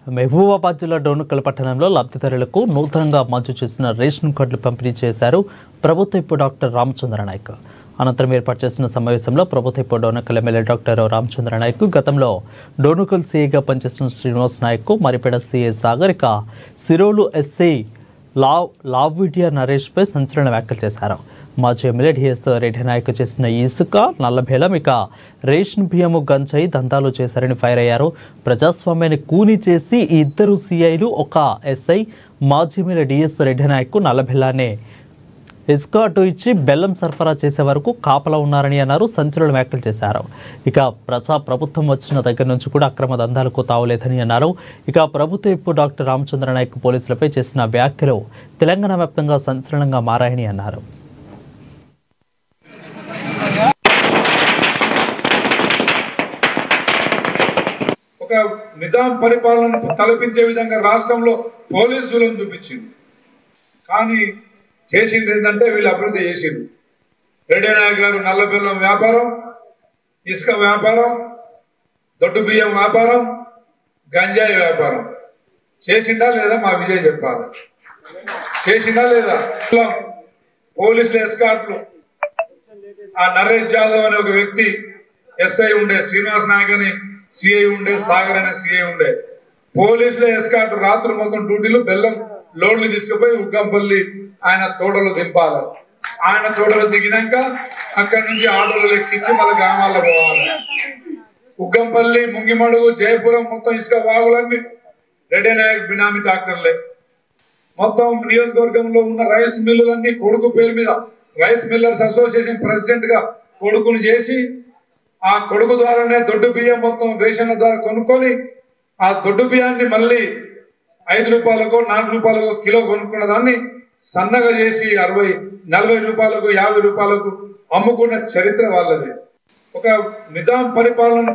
మహబూబాబాద్ జిల్లా డోర్నకల్ పట్టణంలో లబ్ధిదారులకు నూతనంగా మంజూరు చేసిన రేషన్ కార్డులు పంపిణీ చేశారు ప్రభుత్వ డాక్టర్ రామచంద్ర నాయక్. అనంతరం ఏర్పాటు చేసిన సమావేశంలో ప్రభుత్వ డోర్నకల్ ఎమ్మెల్యే డాక్టర్ రామచంద్ర నాయక్, గతంలో డోర్నకల్ సీఐగా పనిచేసిన శ్రీనివాస్ నాయక్, మరిపేడ సీఐ సాగరిక, సిరోలు ఎస్ఐ లావిడియా నరేష్పై సంచలన వ్యాఖ్యలు చేశారు. మాజీ ఎమ్మెల్యే డిఎస్ రెడ్డి నాయక్ చేసిన ఇసుక, నల్లబేలం, ఇక రేషన్ బియ్యము, గంజాయి దందాలు చేశారని ఫైర్ అయ్యారు. ప్రజాస్వామ్యాన్ని కూని చేసి ఈ ఇద్దరు సీఐలు, ఒక ఎస్ఐ, మాజీ ఎమ్మెల్యే డిఎస్ రెడ్డి నాయక్ నల్లబెల్లాన్ని ఇసుక అటు ఇచ్చి బెల్లం సరఫరా చేసే వరకు కాపలా ఉన్నారని అన్నారు. సంచలన వ్యాఖ్యలు చేశారు. ఇక ప్రభుత్వం వచ్చిన దగ్గర నుంచి కూడా అక్రమ దందాలకు తావులేదని అన్నారు. ఇక ప్రభుత్వ డాక్టర్ రామచంద్ర నాయక్ పోలీసులపై చేసిన వ్యాఖ్యలు తెలంగాణ వ్యాప్తంగా సంచలనంగా మారాయని అన్నారు. నిజాం పరిపాలన తలపించే విధంగా రాష్ట్రంలో పోలీసు జూలం చూపించింది. కానీ చేసింది ఏంటంటే వీళ్ళు అభివృద్ధి చేసింది. రెడ్డి నాయక్ గారు నల్లబెల్లం వ్యాపారం, ఇసుక వ్యాపారం, దొడ్డు బియ్యం వ్యాపారం, గంజాయి వ్యాపారం చేసిండా లేదా మా విజయ్ చెప్పాలి. చేసిండా లేదా? పోలీసులు ఎస్కార్ట్లు, ఆ నరేష్ జాదవ్ అనే ఒక వ్యక్తి ఎస్ఐ ఉండే, శ్రీనివాస్ నాయక్ అని సిఐ ఉండే, సాగర్ అనే సిఐ ఉండే, పోలీసులు ఎస్కార్ట్ రాత్రి మొత్తం డ్యూటీలు బెల్లం లోడ్లు తీసుకుపోయి ఉగ్గంపల్లి ఆయన తోటలో దింపాలి. ఆయన తోటలో దిగినాక అక్కడి నుంచి ఆటోలు ఎక్కించి మళ్ళీ గ్రామాల్లో పోవాలి. ఉగ్గంపల్లి, ముంగిమడుగు, జయపురం మొత్తం ఇసుక వాగులన్నీ రెడ్డి నాయక్ బినామీ డాక్టర్లే. మొత్తం నియోజకవర్గంలో ఉన్న రైస్ మిల్లులన్నీ కొడుకు పేరు మీద రైస్ మిల్లర్స్ అసోసియేషన్ ప్రెసిడెంట్ గా కొడుకును చేసి, ఆ కొడుకు ద్వారానే దొడ్డు బియ్యం మొత్తం రేషన్ల ద్వారా కొనుక్కొని, ఆ దొడ్డు బియ్యాన్ని మళ్ళీ 5 రూపాయలకో 4 రూపాయలకో కిలో కొనుక్కున్న దాన్ని సన్నగా చేసి 60, 40 రూపాయలకు, 50 రూపాయలకు అమ్ముకున్న చరిత్ర వాళ్ళది. ఒక నిజాం పరిపాలన